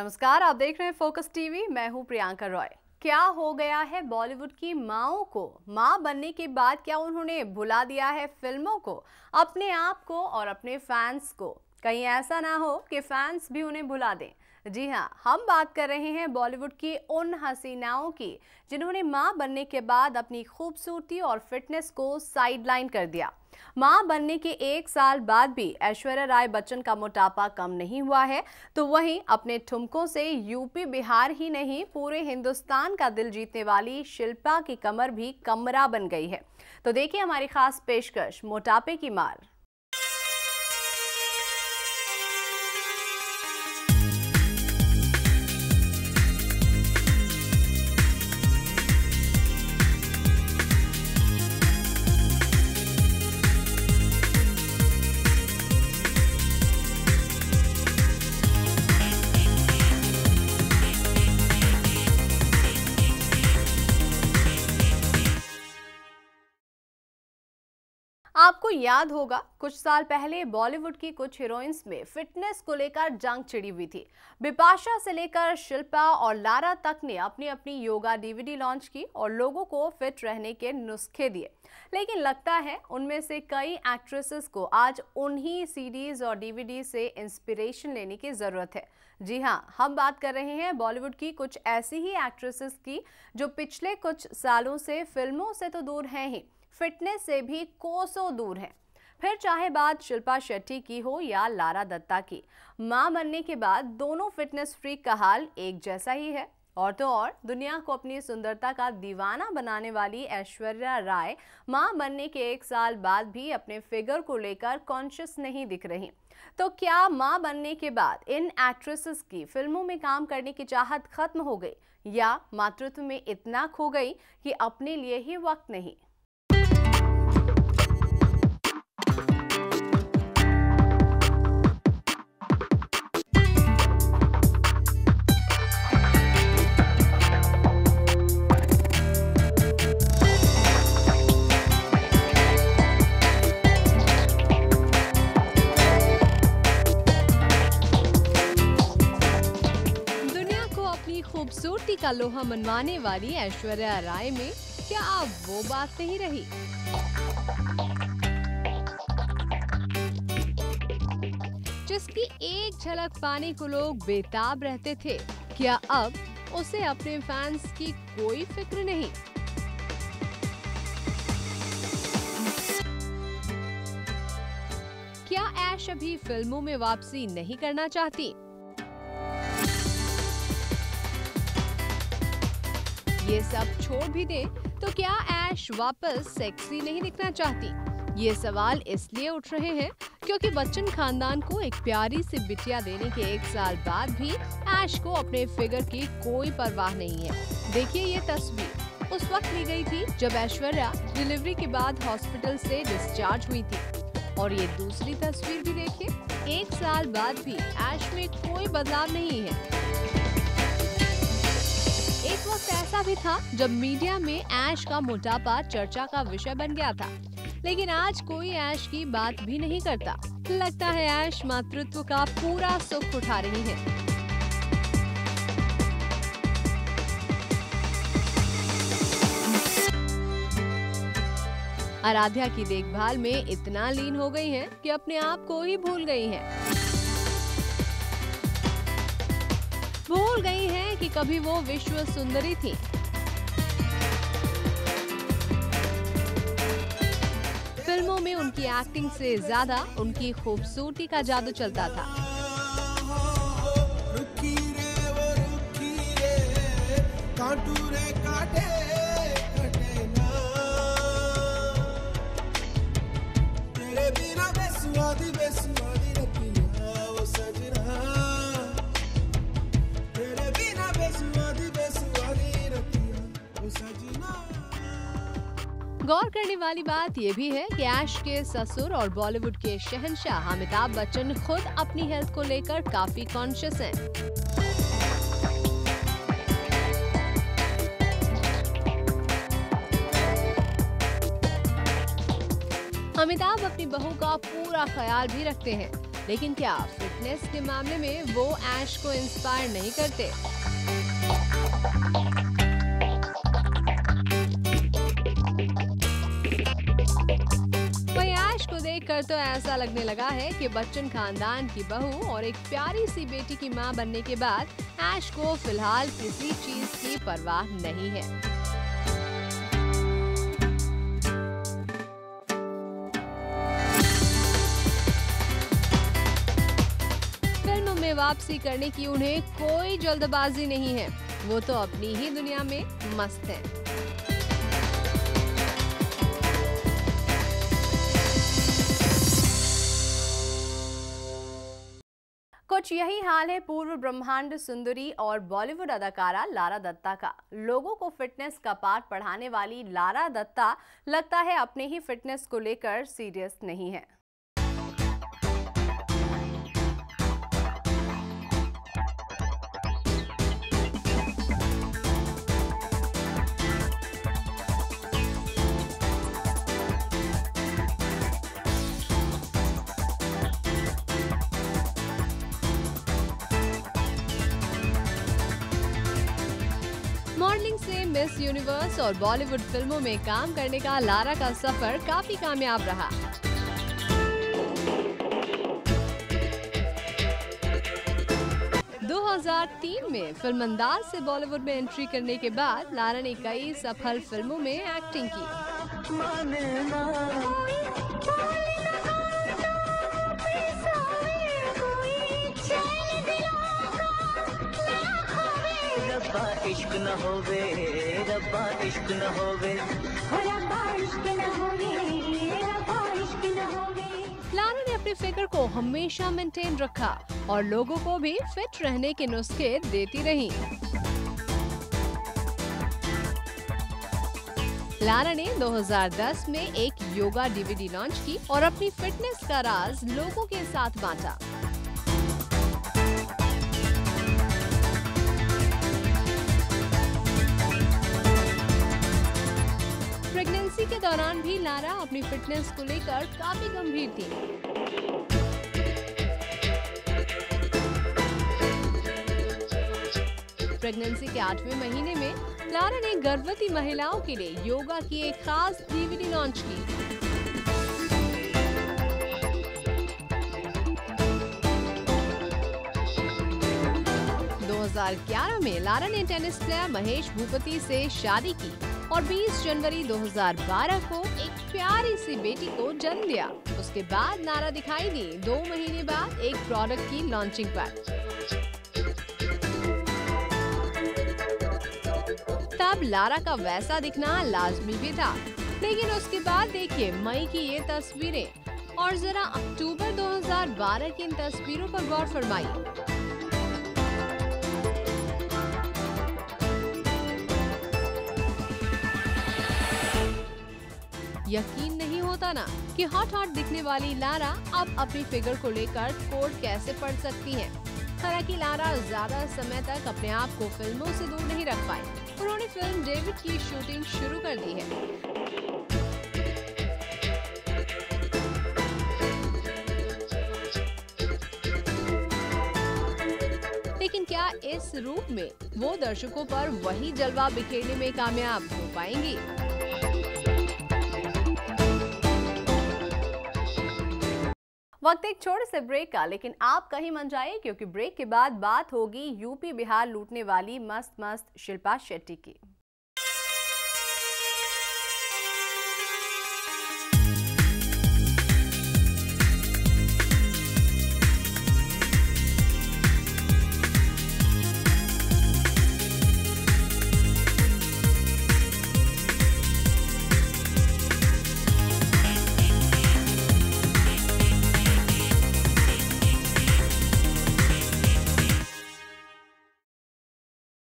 नमस्कार, आप देख रहे हैं फोकस टीवी। मैं हूं प्रियंका रॉय। क्या हो गया है बॉलीवुड की माओं को? मां बनने के बाद क्या उन्होंने भुला दिया है फिल्मों को, अपने आप को और अपने फैंस को? कहीं ऐसा ना हो कि फैंस भी उन्हें भुला दें। जी हां, हम बात कर रहे हैं बॉलीवुड की उन हसीनाओं की जिन्होंने मां बनने के बाद अपनी खूबसूरती और फिटनेस को साइडलाइन कर दिया। मां बनने के 1 साल बाद भी ऐश्वर्या राय बच्चन का मोटापा कम नहीं हुआ है, तो वहीं अपने ठुमकों से यूपी बिहार ही नहीं पूरे हिंदुस्तान का दिल जीतने वाली शिल्पा की कमर भी कमरा बन गई है। तो देखिए हमारी खास पेशकश मोटापे की मार। आपको याद होगा कुछ साल पहले बॉलीवुड की कुछ हीरोइंस में फिटनेस को लेकर जंग छिड़ी हुई थी। बिपाशा से लेकर शिल्पा और लारा तक ने अपनी अपनी योगा डीवीडी लॉन्च की और लोगों को फिट रहने के नुस्खे दिए। लेकिन लगता है उनमें से कई एक्ट्रेसेस को आज उन्हीं सीडीज और डीवीडी से इंस्पिरेशन लेने की जरूरत है। जी हाँ, हम बात कर रहे हैं बॉलीवुड की कुछ ऐसी ही एक्ट्रेसेस की जो पिछले कुछ सालों से फिल्मों से तो दूर हैं ही, फिटनेस से भी कोसों दूर है। फिर चाहे बात शिल्पा शेट्टी की हो या लारा दत्ता की, मां बनने के बाद दोनों फिटनेस फ्रीक का हाल एक जैसा ही है। और तो और दुनिया को अपनी सुंदरता का दीवाना बनाने वाली ऐश्वर्या राय मां बनने के 1 साल बाद भी अपने फिगर को लेकर कॉन्शियस नहीं दिख रही। तो क्या मां बनने के बाद इन एक्ट्रेसेस की फिल्मों में काम करने की चाहत खत्म हो गई, या मातृत्व में इतना खो गई कि अपने लिए ही वक्त नहीं? खूबसूरती का लोहा मनवाने वाली ऐश्वर्या राय में क्या अब वो बात नहीं रही? जिसकी एक झलक पाने को लोग बेताब रहते थे, क्या अब उसे अपने फैंस की कोई फिक्र नहीं? क्या ऐश अभी फिल्मों में वापसी नहीं करना चाहती? ये सब छोड़ भी दे तो क्या ऐश वापस सेक्सी नहीं दिखना चाहती? ये सवाल इसलिए उठ रहे हैं क्योंकि बच्चन खानदान को एक प्यारी सी बिटिया देने के 1 साल बाद भी ऐश को अपने फिगर की कोई परवाह नहीं है। देखिए ये तस्वीर उस वक्त ली गई थी जब ऐश्वर्या डिलीवरी के बाद हॉस्पिटल से डिस्चार्ज हुई थी, और ये दूसरी तस्वीर भी देखिए। 1 साल बाद भी ऐश में कोई बदलाव नहीं है। एक वक्त ऐसा भी था जब मीडिया में ऐश का मोटापा चर्चा का विषय बन गया था, लेकिन आज कोई ऐश की बात भी नहीं करता। लगता है ऐश मातृत्व का पूरा सुख उठा रही है। आराध्या की देखभाल में इतना लीन हो गई हैं कि अपने आप को ही भूल गई हैं। भूल गई हैं कि कभी वो विश्व सुंदरी थी। फिल्मों में उनकी एक्टिंग से ज्यादा उनकी खूबसूरती का जादू चलता था। गौर करने वाली बात यह भी है कि ऐश के ससुर और बॉलीवुड के शहंशाह अमिताभ बच्चन खुद अपनी हेल्थ को लेकर काफी कॉन्शियस हैं। अमिताभ अपनी बहू का पूरा ख्याल भी रखते हैं। लेकिन क्या फिटनेस के मामले में वो ऐश को इंस्पायर नहीं करते? वहीं ऐश को देखकर तो ऐसा लगने लगा है कि बच्चन खानदान की बहू और एक प्यारी सी बेटी की मां बनने के बाद ऐश को फिलहाल किसी चीज की परवाह नहीं है। वापसी करने की उन्हें कोई जल्दबाजी नहीं है, वो तो अपनी ही दुनिया में मस्त है। कुछ यही हाल है पूर्व ब्रह्मांड सुंदरी और बॉलीवुड अदाकारा लारा दत्ता का। लोगों को फिटनेस का पाठ पढ़ाने वाली लारा दत्ता लगता है अपने ही फिटनेस को लेकर सीरियस नहीं है। मॉडलिंग से मिस यूनिवर्स और बॉलीवुड फिल्मों में काम करने का लारा का सफर काफी कामयाब रहा। दो 2003 में फिल्म अंदाज से बॉलीवुड में एंट्री करने के बाद लारा ने कई सफल फिल्मों में एक्टिंग की। इश्क न होवे रब्बा इश्क न होवे रब्बा इश्क न होवे रब्बा इश्क न होवे। लारा ने अपनी फिगर को हमेशा मेंटेन रखा और लोगों को भी फिट रहने के नुस्खे देती रही। लारा ने 2010 में एक योगा डीवीडी लॉन्च की और अपनी फिटनेस का राज लोगों के साथ बांटा। प्रेगनेंसी के दौरान भी लारा अपनी फिटनेस को लेकर काफी गंभीर थी। प्रेगनेंसी के 8वें महीने में लारा ने गर्भवती महिलाओं के लिए योगा की एक खास डीवीडी लॉन्च की। दो 2011 में लारा ने टेनिस प्लेयर महेश भूपति से शादी की और 20 जनवरी 2012 को एक प्यारी सी बेटी को जन्म दिया। उसके बाद लारा दिखाई दी 2 महीने बाद एक प्रोडक्ट की लॉन्चिंग पर। तब लारा का वैसा दिखना लाजमी भी था, लेकिन उसके बाद देखिए मई की ये तस्वीरें और जरा अक्टूबर 2012 की इन तस्वीरों पर गौर फरमाइए। यकीन नहीं होता ना कि हॉट दिखने वाली लारा अब अपनी फिगर को लेकर कोड कैसे पढ़ सकती हैं। हालांकि लारा ज्यादा समय तक अपने आप को फिल्मों से दूर नहीं रख पाए। उन्होंने फिल्म डेविड की शूटिंग शुरू कर दी है। लेकिन क्या इस रूप में वो दर्शकों पर वही जलवा बिखेरने में कामयाब हो पाएंगी? वक्त एक छोटे से ब्रेक का, लेकिन आप कहीं मत जाइए क्योंकि ब्रेक के बाद बात होगी यूपी बिहार लूटने वाली मस्त शिल्पा शेट्टी की।